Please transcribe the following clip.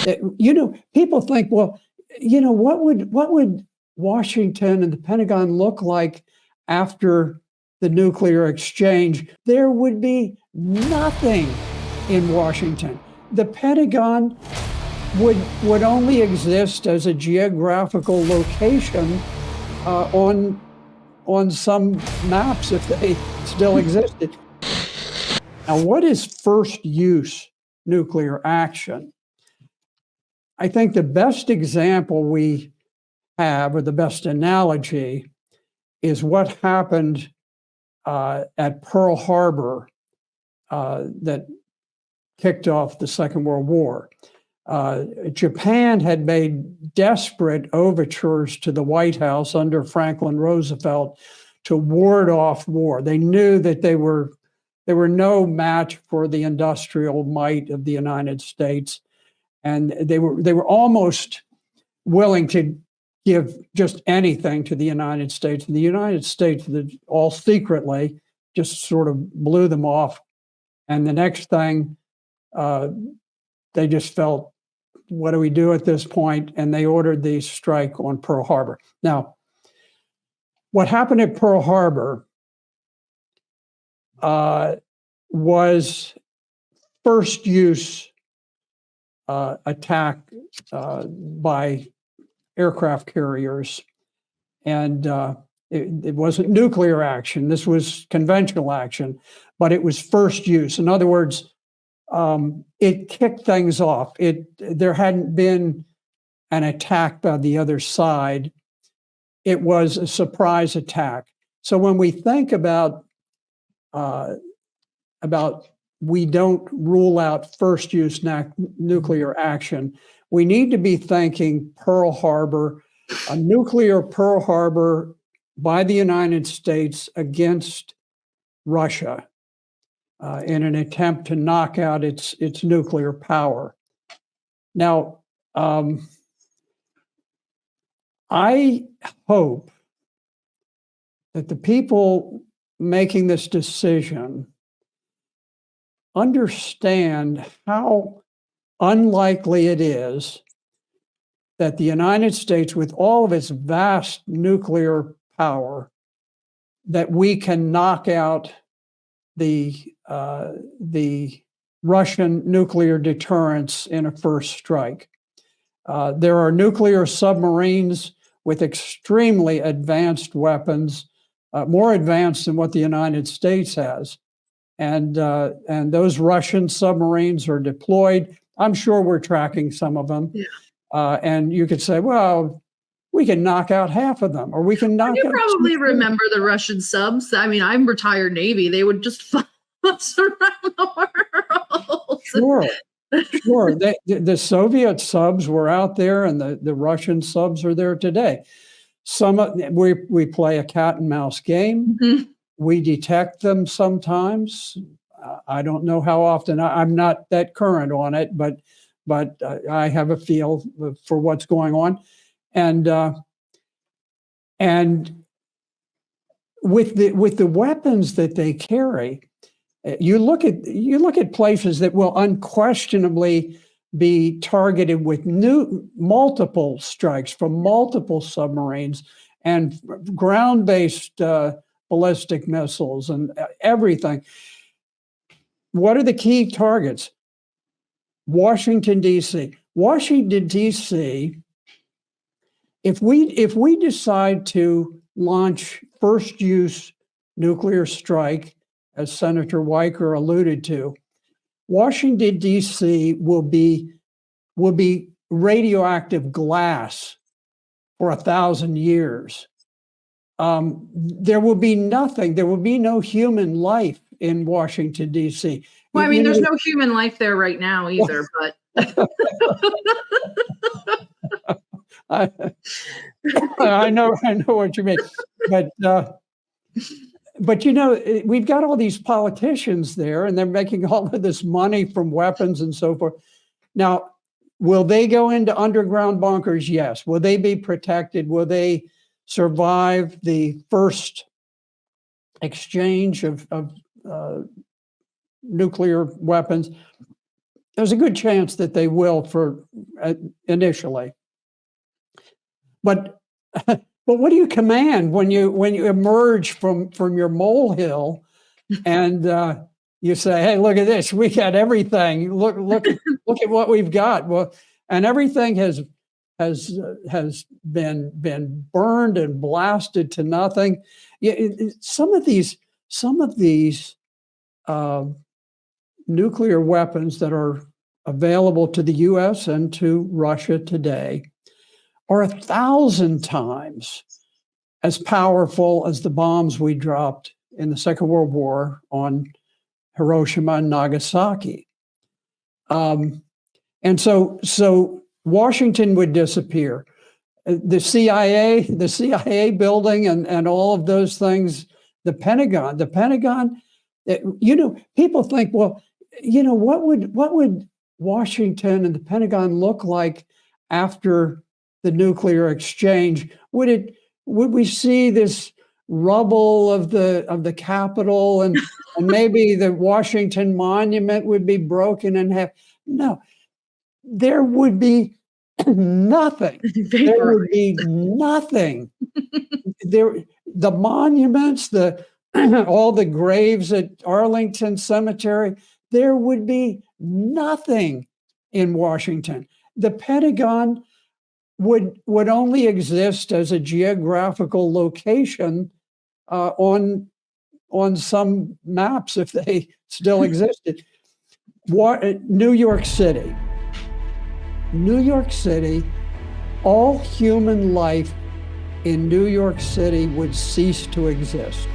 People think, well, what would Washington and the Pentagon look like after the nuclear exchange? There would be nothing in Washington. The Pentagon would only exist as a geographical location on some maps if they still existed. Now, what is first use nuclear action? I think the best example we have, or the best analogy, is what happened at Pearl Harbor that kicked off the Second World War. Japan had made desperate overtures to the White House under Franklin Roosevelt to ward off war. They knew that they were no match for the industrial might of the United States, and they were almost willing to give just anything to the United States. And the United States, all secretly, just sort of blew them off. And the next thing, they just felt, what do we do at this point? And they ordered the strike on Pearl Harbor. Now, what happened at Pearl Harbor was first use attack by aircraft carriers. And it wasn't nuclear action. This was conventional action, but it was first use. In other words, it kicked things off. There hadn't been an attack by the other side. It was a surprise attack. So when we think about we don't rule out first use nuclear action, we need to be thinking Pearl Harbor, a nuclear Pearl Harbor by the United States against Russia in an attempt to knock out its nuclear power. Now, I hope that the people making this decision understand how unlikely it is that the United States, with all of its vast nuclear power, that we can knock out the Russian nuclear deterrence in a first strike. There are nuclear submarines with extremely advanced weapons, more advanced than what the United States has. And those Russian submarines are deployed. I'm sure we're tracking some of them. Yeah. And you could say, well, we can knock out half of them, or we can knock out. You probably remember the Russian subs. I mean, I'm retired Navy. They would just fly us around the world. Sure. The Soviet subs were out there, and the Russian subs are there today. We play a cat and mouse game. Mm-hmm. We detect them sometimes. I don't know how often. I'm not that current on it, but I have a feel for what's going on, and with the weapons that they carry, you look at places that will unquestionably be targeted with multiple strikes from multiple submarines and ground-based ballistic missiles and everything. What are the key targets? Washington, D.C. Washington, D.C., if we decide to launch first-use nuclear strike, as Senator Weicker alluded to, Washington, D.C. will be radioactive glass for 1,000 years. There will be nothing. There will be no human life in Washington, D.C. Well, I mean, there's no human life there right now either, but. I know what you mean, but we've got all these politicians there, and they're making all of this money from weapons and so forth. Now, will they go into underground bunkers? Yes. Will they be protected? Will they survive the first exchange of nuclear weapons? there's a good chance that they will for initially. But but what do you command when you emerge from your molehill and you say, "Hey, look at this! We got everything. Look at what we've got." Well, and everything has been burned and blasted to nothing. Some of these nuclear weapons that are available to the U.S. and to Russia today are 1,000 times as powerful as the bombs we dropped in the Second World War on Hiroshima and Nagasaki. And so Washington would disappear. The CIA building and all of those things, the Pentagon, people think, well, what would Washington and the Pentagon look like after the nuclear exchange? Would we see this rubble of the Capitol and maybe the Washington Monument would be broken in half? No, there would be nothing. There would be nothing. The monuments, all the graves at Arlington Cemetery, there would be nothing in Washington. The Pentagon would only exist as a geographical location on some maps if they still existed. New York City, all human life in New York City would cease to exist.